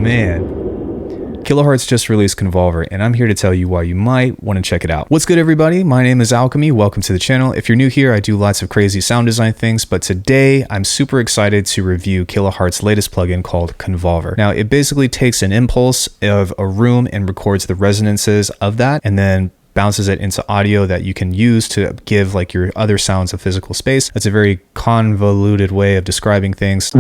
man. Kilohearts just released Convolver, and I'm here to tell you why you might want to check it out. What's good, everybody? My name is Alckemy. Welcome to the channel. If you're new here, I do lots of crazy sound design things, but today I'm super excited to review Kilohearts' latest plugin called Convolver. Now, it basically takes an impulse of a room and records the resonances of that, and then bounces it into audio that you can use to give like your other sounds a physical space. That's a very convoluted way of describing things.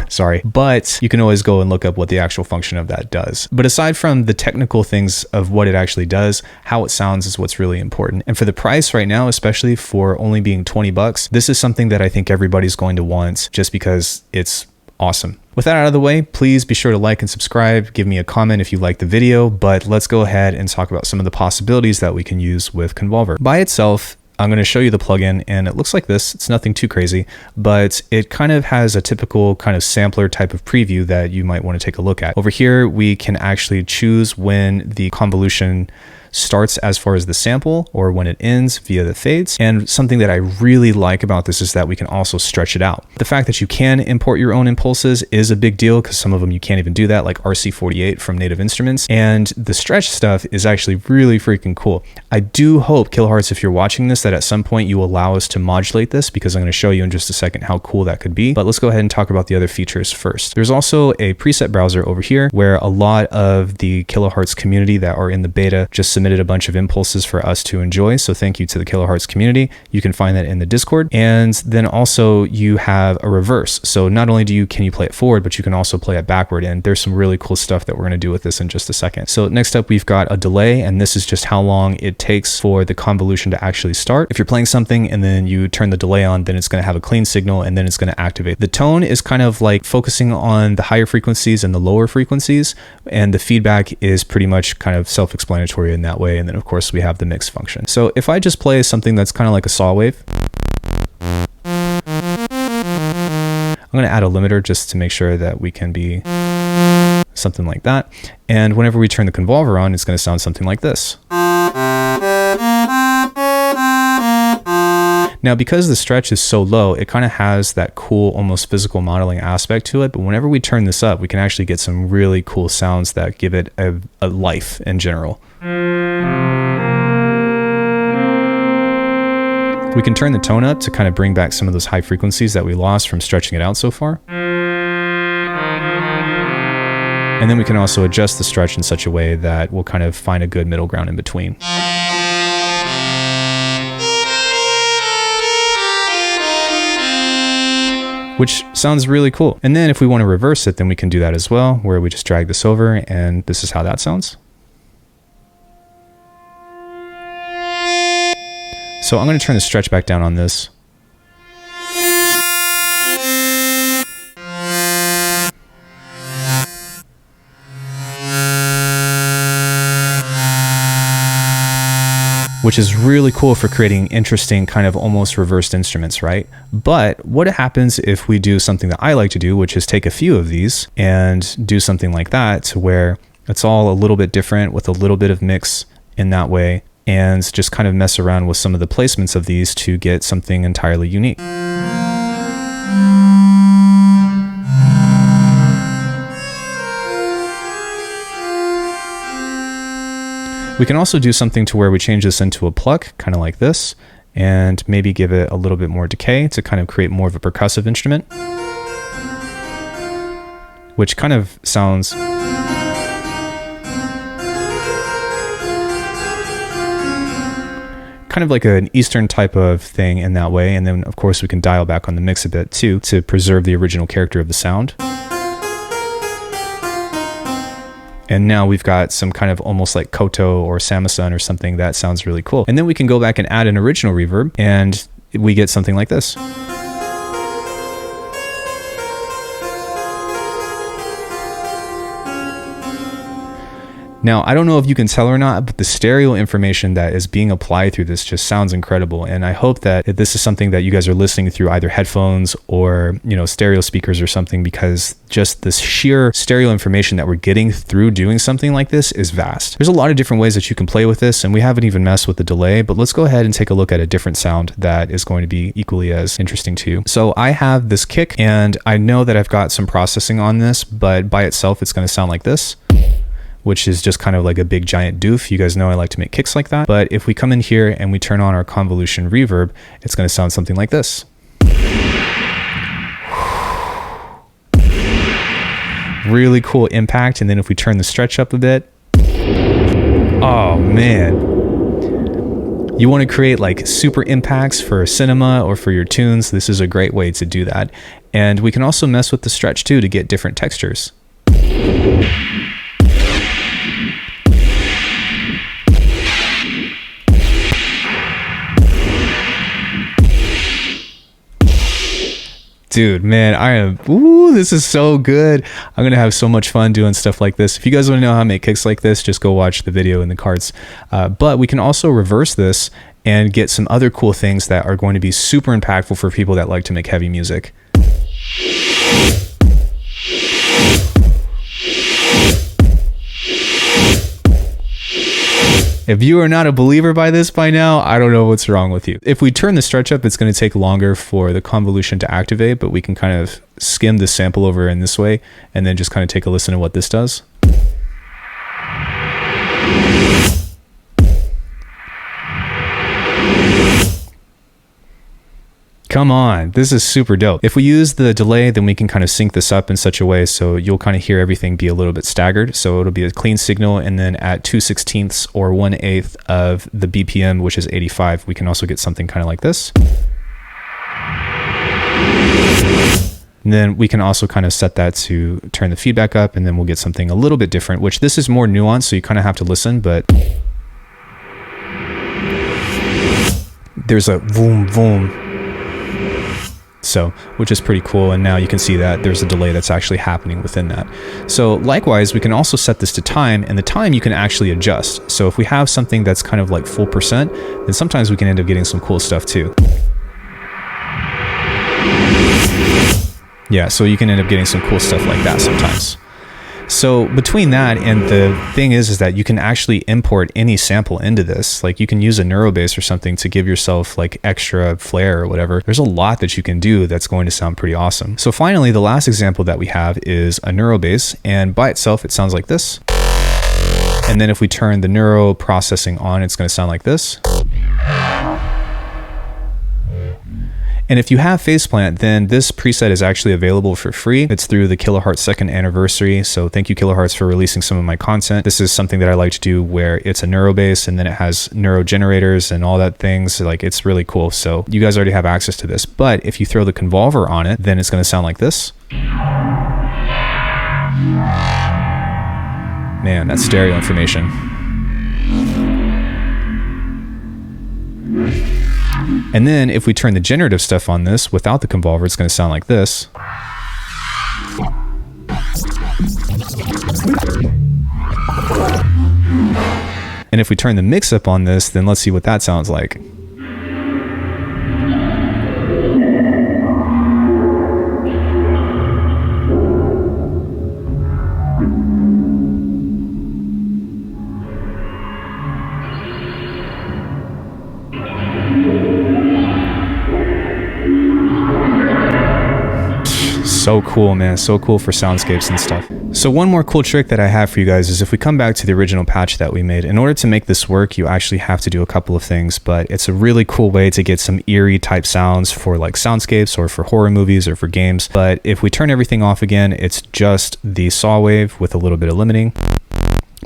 Sorry, but you can always go and look up what the actual function of that does. But aside from the technical things of what it actually does, how it sounds is what's really important. And for the price right now, especially for only being 20 bucks, this is something that I think everybody's going to want just because it's awesome. With that out of the way, please be sure to like and subscribe. Give me a comment if you like the video, but let's go ahead and talk about some of the possibilities that we can use with Convolver. By itself, I'm going to show you the plugin, and it looks like this. It's nothing too crazy, but it kind of has a typical kind of sampler type of preview that you might want to take a look at. Over here, we can actually choose when the convolution starts as far as the sample or when it ends via the fades. And something that I really like about this is that we can also stretch it out. The fact that you can import your own impulses is a big deal because some of them you can't even do that, like RC48 from Native Instruments. And the stretch stuff is actually really freaking cool. I do hope, Kilohearts, if you're watching this, that at some point you allow us to modulate this, because I'm going to show you in just a second how cool that could be. But let's go ahead and talk about the other features first. There's also a preset browser over here where a lot of the Kilohearts community that are in the beta just submitted a bunch of impulses for us to enjoy. So thank you to the Kilohearts community. You can find that in the Discord. And then also you have a reverse. So not only can you play it forward, but you can also play it backward. And there's some really cool stuff that we're going to do with this in just a second. So next up, we've got a delay, and this is just how long it takes for the convolution to actually start. If you're playing something and then you turn the delay on, then it's going to have a clean signal and then it's going to activate. The tone is kind of like focusing on the higher frequencies and the lower frequencies, and the feedback is pretty much kind of self-explanatory in that way. And then of course we have the mix function. So if I just play something that's kind of like a saw wave, I'm going to add a limiter just to make sure that we can be something like that. And whenever we turn the convolver on, it's going to sound something like this. Now, because the stretch is so low, it kind of has that cool, almost physical modeling aspect to it. But whenever we turn this up, we can actually get some really cool sounds that give it a life in general. We can turn the tone up to kind of bring back some of those high frequencies that we lost from stretching it out so far. And then we can also adjust the stretch in such a way that we'll kind of find a good middle ground in between. Which sounds really cool. And then if we want to reverse it, then we can do that as well, where we just drag this over, and this is how that sounds. So I'm going to turn the stretch back down on this. Which is really cool for creating interesting kind of almost reversed instruments, right? But what happens if we do something that I like to do, which is take a few of these and do something like that, to where it's all a little bit different with a little bit of mix in that way, and just kind of mess around with some of the placements of these to get something entirely unique. We can also do something to where we change this into a pluck, kind of like this, and maybe give it a little bit more decay to kind of create more of a percussive instrument, which kind of sounds kind of like an Eastern type of thing in that way. And then of course we can dial back on the mix a bit too to preserve the original character of the sound. And now we've got some kind of almost like koto or samisen or something that sounds really cool. And then we can go back and add an original reverb, and we get something like this. Now, I don't know if you can tell or not, but the stereo information that is being applied through this just sounds incredible. And I hope that this is something that you guys are listening through either headphones or, stereo speakers or something, because just this sheer stereo information that we're getting through doing something like this is vast. There's a lot of different ways that you can play with this, and we haven't even messed with the delay, but let's go ahead and take a look at a different sound that is going to be equally as interesting to you. So I have this kick, and I know that I've got some processing on this, but by itself, it's going to sound like this, which is just kind of like a big giant doof. You guys know I like to make kicks like that. But if we come in here and we turn on our convolution reverb, it's going to sound something like this. Really cool impact. And then if we turn the stretch up a bit, oh man. You want to create like super impacts for cinema or for your tunes, this is a great way to do that. And we can also mess with the stretch too to get different textures. Dude, man, this is so good. I'm going to have so much fun doing stuff like this. If you guys want to know how to make kicks like this, just go watch the video in the cards. But we can also reverse this and get some other cool things that are going to be super impactful for people that like to make heavy music. If you are not a believer by this by now, I don't know what's wrong with you. If we turn the stretch up, it's going to take longer for the convolution to activate, but we can kind of skim the sample over in this way and then just kind of take a listen to what this does. Come on, this is super dope. If we use the delay, then we can kind of sync this up in such a way so you'll kind of hear everything be a little bit staggered. So it'll be a clean signal, and then at 2/16 or 1/8 of the BPM, which is 85, we can also get something kind of like this. And then we can also kind of set that to turn the feedback up, and then we'll get something a little bit different, which this is more nuanced, so you kind of have to listen, but there's a boom, boom. So, which is pretty cool. And now you can see that there's a delay that's actually happening within that. So likewise, we can also set this to time, and the time you can actually adjust. So if we have something that's kind of like full percent, then sometimes we can end up getting some cool stuff too. Yeah, so you can end up getting some cool stuff like that sometimes. So between that and the thing is that you can actually import any sample into this. Like you can use a neurobase or something to give yourself like extra flair or whatever. There's a lot that you can do that's going to sound pretty awesome. So finally, the last example that we have is a neurobase, and by itself, it sounds like this. And then if we turn the neuro processing on, it's going to sound like this. And if you have Faceplant, then this preset is actually available for free. It's through the Kilohearts 2nd anniversary. So thank you, Kilohearts, for releasing some of my content. This is something that I like to do where it's a neuro base and then it has neuro generators and all that things. Like it's really cool. So you guys already have access to this. But if you throw the Convolver on it, then it's going to sound like this. Man, that's stereo information. And then if we turn the generative stuff on this without the Convolver, it's going to sound like this. And if we turn the mix up on this, then let's see what that sounds like. So cool, man. So cool for soundscapes and stuff. So one more cool trick that I have for you guys is if we come back to the original patch that we made, in order to make this work, you actually have to do a couple of things, but it's a really cool way to get some eerie type sounds for like soundscapes or for horror movies or for games. But if we turn everything off again, it's just the saw wave with a little bit of limiting.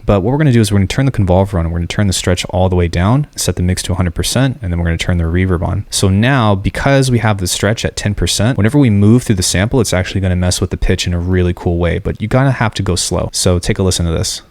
But what we're going to do is we're going to turn the Convolver on, and we're going to turn the stretch all the way down, set the mix to 100%, and then we're going to turn the reverb on. So now, because we have the stretch at 10%, whenever we move through the sample, it's actually going to mess with the pitch in a really cool way, but you gotta have to go slow. So take a listen to this.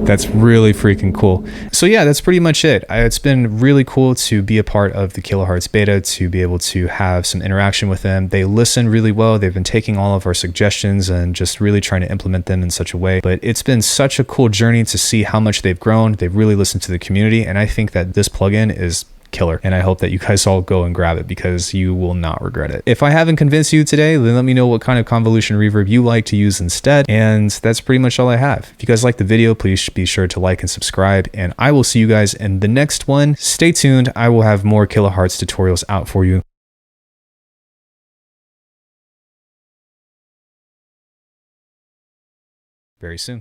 That's really freaking cool. So yeah, that's pretty much it. It's been really cool to be a part of the Kilohearts beta, to be able to have some interaction with them. They listen really well. They've been taking all of our suggestions and just really trying to implement them in such a way. But it's been such a cool journey to see how much they've grown. They've really listened to the community, and I think that this plugin is killer, and I hope that you guys all go and grab it because you will not regret it. If I haven't convinced you today, then let me know what kind of convolution reverb you like to use instead, and that's pretty much all I have. If you guys like the video, please be sure to like and subscribe, and I will see you guys in the next one. Stay tuned, I will have more Kilohearts tutorials out for you very soon.